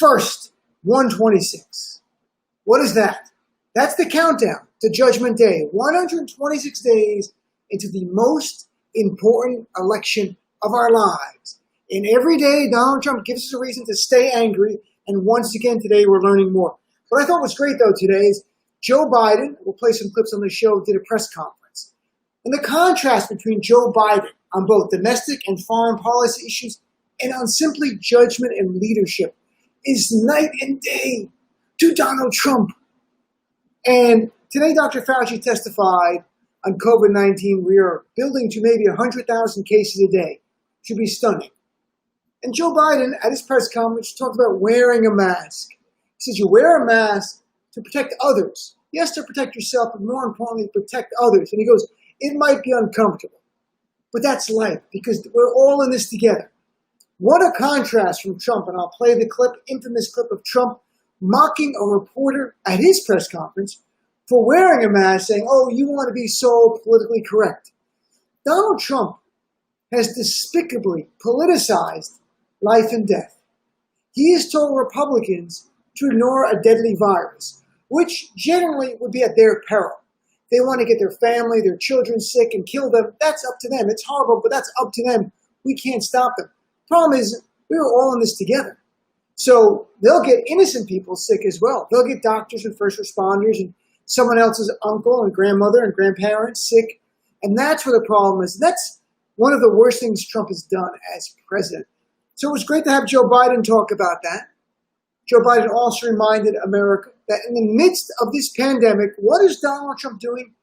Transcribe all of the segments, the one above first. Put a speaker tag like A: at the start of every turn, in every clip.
A: First, 126. What is that? That's the countdown to Judgment Day. 126 days into the most important election of our lives. And every day, Donald Trump gives us a reason to stay angry. And once again, today, we're learning more. What I thought was great, though, today is Joe Biden, we'll play some clips on the show, did a press conference. And the contrast between Joe Biden on both domestic and foreign policy issues and on simply judgment and leadership is night and day to Donald Trump. And today, Dr. Fauci testified on COVID-19. We are building to maybe 100,000 cases a day. Should be stunning. And Joe Biden, at his press conference, talked about wearing a mask. He says you wear a mask to protect others. Yes, to protect yourself, but more importantly, protect others. And he goes, it might be uncomfortable, but that's life because we're all in this together. What a contrast from Trump. And I'll play the clip, infamous clip of Trump mocking a reporter at his press conference for wearing a mask, saying, oh, you want to be so politically correct. Donald Trump has despicably politicized life and death. He has told Republicans to ignore a deadly virus, which generally would be at their peril. They want to get their family, their children sick and kill them. That's up to them. It's horrible, but that's up to them. We can't stop them. Problem is, we're all in this together. So they'll get innocent people sick as well. They'll get doctors and first responders and someone else's uncle and grandmother and grandparents sick. And that's where the problem is. That's one of the worst things Trump has done as president. So it was great to have Joe Biden talk about that. Joe Biden also reminded America that in the midst of this pandemic, what is Donald Trump doing?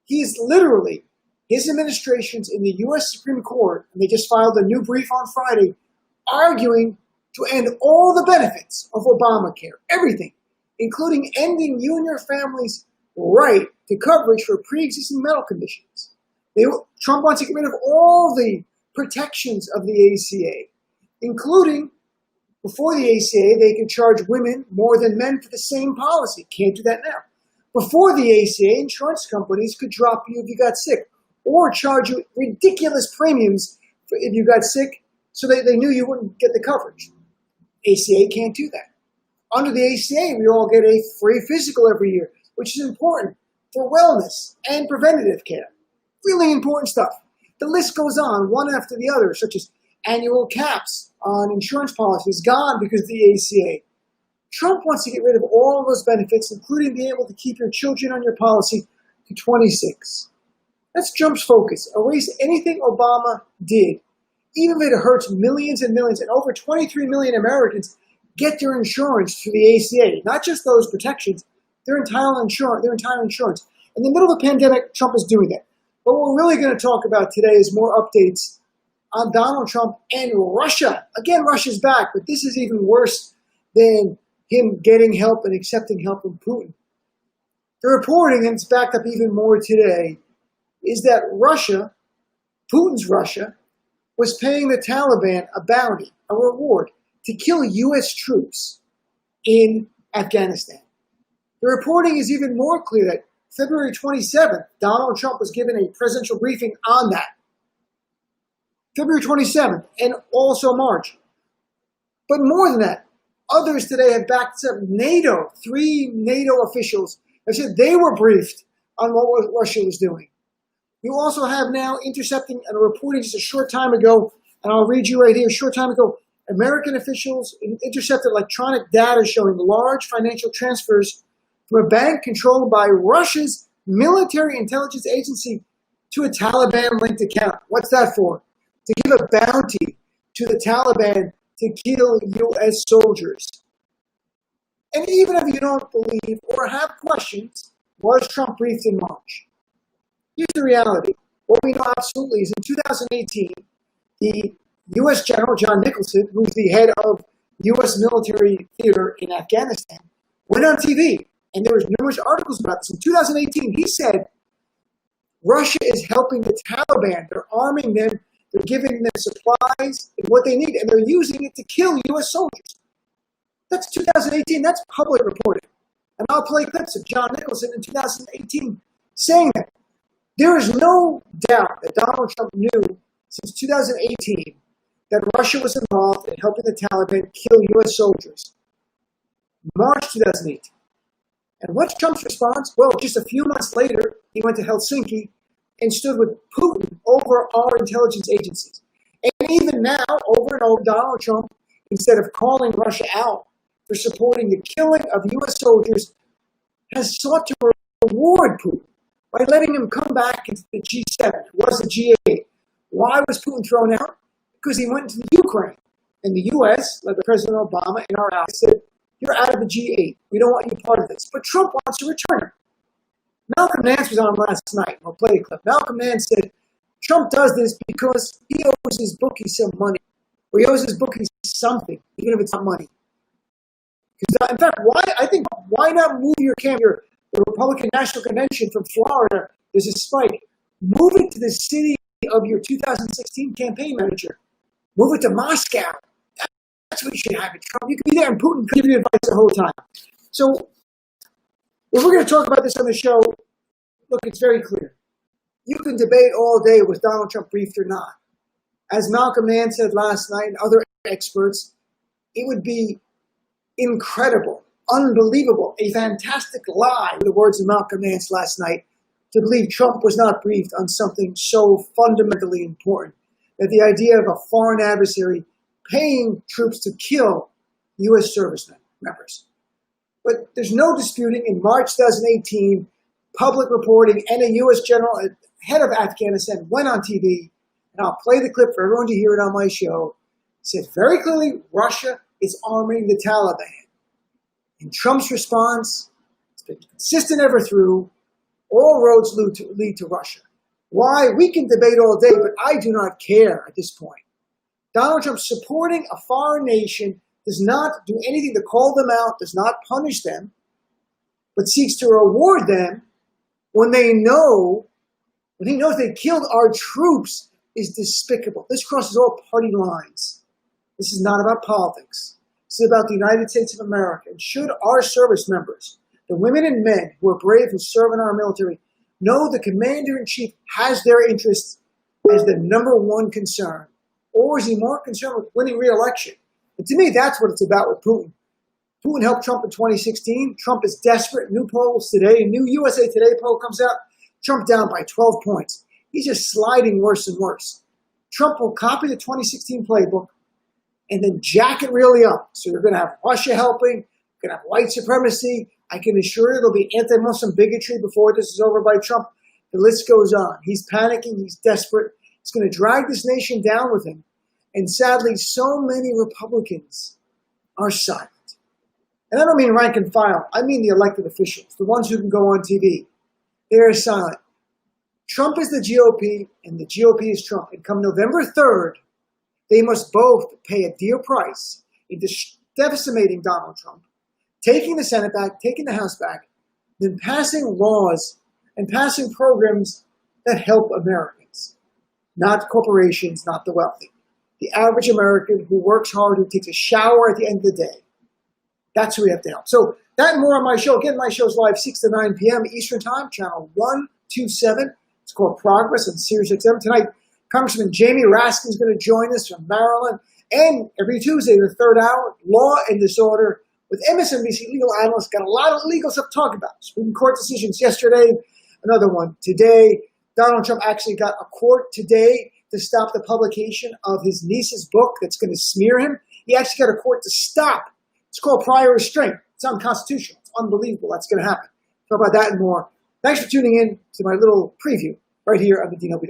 A: He is literally, his administration's in the U.S. Supreme Court, and they just filed a new brief on Friday, arguing to end all the benefits of Obamacare, everything, including ending you and your family's right to coverage for pre-existing medical conditions. Trump wants to get rid of all the protections of the ACA, including, before the ACA, they could charge women more than men for the same policy. Can't do that now. Before the ACA, insurance companies could drop you if you got sick or charge you ridiculous premiums if you got sick so they knew you wouldn't get the coverage. ACA can't do that. Under the ACA, we all get a free physical every year, which is important for wellness and preventative care. Really important stuff. The list goes on, one after the other, such as annual caps on insurance policies gone because of the ACA. Trump wants to get rid of all of those benefits, including being able to keep your children on your policy to 26. That's Trump's focus. Erase anything Obama did, even if it hurts millions and millions, and over 23 million Americans get their insurance through the ACA, not just those protections, their entire insurance. In the middle of a pandemic, Trump is doing that. But what we're really going to talk about today is more updates on Donald Trump and Russia. Again, Russia's back, but this is even worse than him getting help and accepting help from Putin. The reporting, and it's backed up even more today, is that Russia, Putin's Russia, was paying the Taliban a bounty, a reward, to kill U.S. troops in Afghanistan. The reporting is even more clear that February 27th, Donald Trump was given a presidential briefing on that. February 27th, and also March. But more than that, others today have backed up NATO. 3 NATO officials have said they were briefed on what Russia was doing. You also have now intercepting and reporting just a short time ago, and I'll read you right here, a short time ago, American officials intercepted electronic data showing large financial transfers from a bank controlled by Russia's military intelligence agency to a Taliban-linked account. What's that for? To give a bounty to the Taliban to kill U.S. soldiers. And even if you don't believe or have questions, was Trump briefed in March? Here's the reality. What we know absolutely is in 2018, the U.S. General John Nicholson, who's the head of U.S. military theater in Afghanistan, went on TV, and there was numerous articles about this. In 2018, he said, Russia is helping the Taliban. They're arming them. They're giving them supplies and what they need, and they're using it to kill U.S. soldiers. That's 2018. That's public reporting. And I'll play clips of John Nicholson in 2018 saying that. There is no doubt that Donald Trump knew since 2018 that Russia was involved in helping the Taliban kill U.S. soldiers. March 2018. And what's Trump's response? Well, just a few months later, he went to Helsinki and stood with Putin over our intelligence agencies. And even now, over and over, Donald Trump, instead of calling Russia out for supporting the killing of U.S. soldiers, has sought to reward Putin by letting him come back into the G7, was the G8. Why was Putin thrown out? Because he went to the Ukraine. And the U.S., like President Obama and our allies, said, you're out of the G8. We don't want you part of this. But Trump wants to return. Malcolm Nance was on last night. I'll play a clip. Malcolm Nance said, Trump does this because he owes his bookies some money. Or he owes his bookies something, even if it's not money. In fact, why not move your campaign, the Republican National Convention from Florida? There's a spike. Move it to the city of your 2016 campaign manager. Move it to Moscow. That's what you should have it, Trump. You can be there and Putin could give you advice the whole time. So if we're going to talk about this on the show, look, it's very clear. You can debate all day was Donald Trump briefed or not. As Malcolm Nance said last night and other experts, it would be incredible, unbelievable, a fantastic lie, in the words of Malcolm Nance last night, to believe Trump was not briefed on something so fundamentally important, that the idea of a foreign adversary paying troops to kill U.S. service members. But there's no disputing in March 2018, public reporting and a U.S. general, head of Afghanistan, went on TV, and I'll play the clip for everyone to hear it on my show, said very clearly Russia is arming the Taliban. And Trump's response has been consistent ever through, all roads lead to Russia. Why? We can debate all day, but I do not care at this point. Donald Trump supporting a foreign nation does not do anything to call them out, does not punish them, but seeks to reward them when he knows they killed our troops is despicable. This crosses all party lines. This is not about politics. This is about the United States of America. And should our service members, the women and men who are brave who serve in our military, know the commander-in-chief has their interests as the number one concern, or is he more concerned with winning re-election? And to me, that's what it's about with Putin. Putin helped Trump in 2016. Trump is desperate. New polls today, a new USA Today poll comes out. Trump down by 12 points. He's just sliding worse and worse. Trump will copy the 2016 playbook and then jack it really up. So you're going to have Russia helping, you're going to have white supremacy. I can assure you there'll be anti-Muslim bigotry before this is over by Trump. The list goes on. He's panicking. He's desperate. He's going to drag this nation down with him. And sadly, so many Republicans are silent. And I don't mean rank and file. I mean the elected officials, the ones who can go on TV. They are silent. Trump is the GOP, and the GOP is Trump. And come November 3rd, they must both pay a dear price in decimating Donald Trump, taking the Senate back, taking the House back, then passing laws and passing programs that help Americans, not corporations, not the wealthy. The average American who works hard, who takes a shower at the end of the day. That's who we have to help. So that and more on my show. Again, my show's live 6 to 9 p.m. Eastern Time, channel 127. It's called Progress on Sirius XM. Tonight, Congressman Jamie Raskin is going to join us from Maryland. And every Tuesday, the third hour, Law and Disorder with MSNBC legal analysts. Got a lot of legal stuff to talk about. Supreme Court decisions yesterday, another one today. Donald Trump actually got a court today to stop the publication of his niece's book that's going to smear him. He actually got a court to stop. It's called prior restraint. It's unconstitutional. It's unbelievable. That's going to happen. Talk about that and more. Thanks for tuning in to my little preview right here on the DNB.